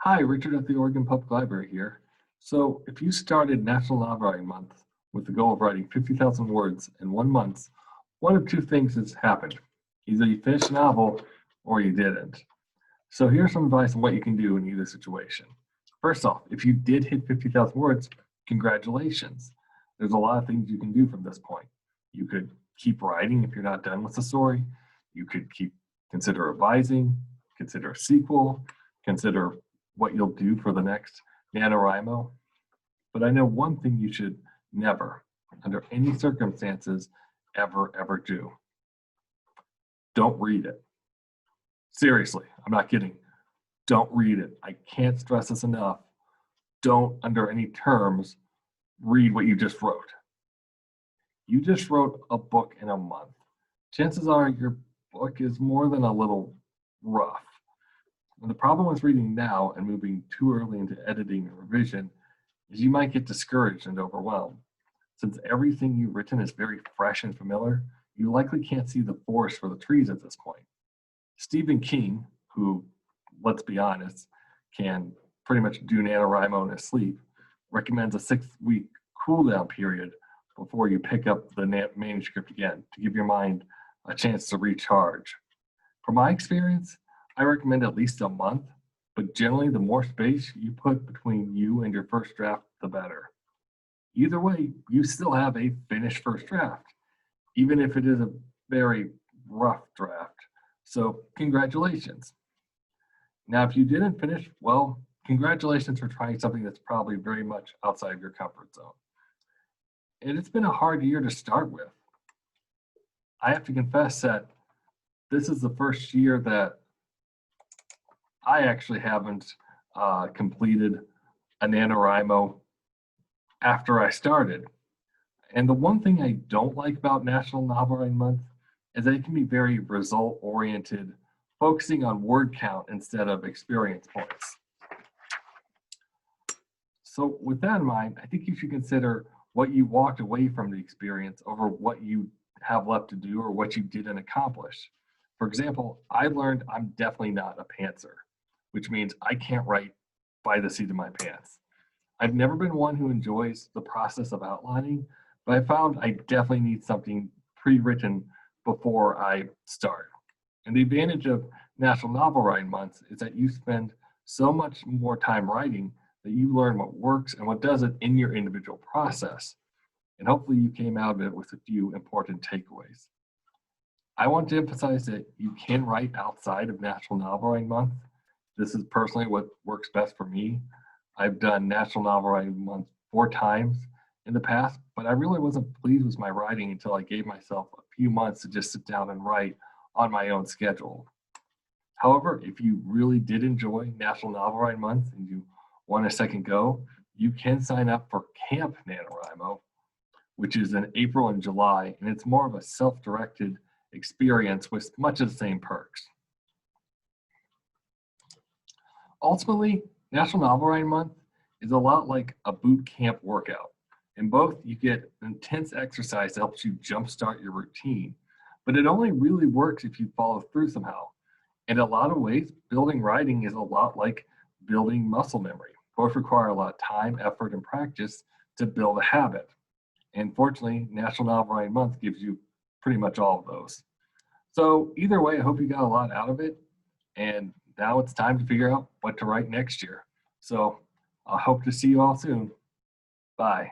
Hi, Richard at the Oregon Public Library here. So if you started National NaNoWriMo Month with the goal of writing 50,000 words in 1 month, one of two things has happened. Either you finished a novel or you didn't. So here's some advice on what you can do in either situation. First off, if you did hit 50,000 words, congratulations. There's a lot of things you can do from this point. You could keep writing if you're not done with the story. You could consider revising, consider a sequel, consider what you'll do for the next NaNoWriMo. But I know one thing you should never, under any circumstances, ever do. Don't read it. Seriously, I'm not kidding. Don't read it. I can't stress this enough. Don't, under any terms, read what you just wrote. You just wrote a book in a month. Chances are your book is more than a little rough. And the problem with reading now and moving too early into editing and revision is you might get discouraged and overwhelmed. Since everything you've written is very fresh and familiar, you likely can't see the forest for the trees at this point. Stephen King, who, let's be honest, can pretty much do NaNoWriMo in his sleep, recommends a 6-week cool-down period before you pick up the manuscript again to give your mind a chance to recharge. From my experience, I recommend at least a month, but generally the more space you put between you and your first draft, the better. Either way, you still have a finished first draft, even if it is a very rough draft. So congratulations. Now, if you didn't finish, well, congratulations for trying something that's probably very much outside of your comfort zone. And it's been a hard year to start with. I have to confess that this is the first year that I actually haven't completed a NaNoWriMo after I started. And the one thing I don't like about National NaNoWriMo Month is that it can be very result-oriented, focusing on word count instead of experience points. So with that in mind, I think you should consider what you walked away from the experience over what you have left to do or what you didn't accomplish. For example, I learned I'm definitely not a pantser, which means I can't write by the seat of my pants. I've never been one who enjoys the process of outlining, but I found I definitely need something pre-written before I start. And the advantage of National NaNoWriMo Month is that you spend so much more time writing that you learn what works and what doesn't in your individual process. And hopefully you came out of it with a few important takeaways. I want to emphasize that you can write outside of National NaNoWriMo Month. This is personally what works best for me. I've done National NaNoWriMo Month 4 times in the past, but I really wasn't pleased with my writing until I gave myself a few months to just sit down and write on my own schedule. However, if you really did enjoy National NaNoWriMo Month and you want a second go, you can sign up for Camp NaNoWriMo, which is in April and July, and it's more of a self-directed experience with much of the same perks. Ultimately, National NaNoWriMo Month is a lot like a boot camp workout. In both, you get intense exercise that helps you jumpstart your routine, but it only really works if you follow through somehow. In a lot of ways, building writing is a lot like building muscle memory. Both require a lot of time, effort, and practice to build a habit. And fortunately, National NaNoWriMo Month gives you pretty much all of those. So either way, I hope you got a lot out of it. And now it's time to figure out what to write next year. So I hope to see you all soon. Bye.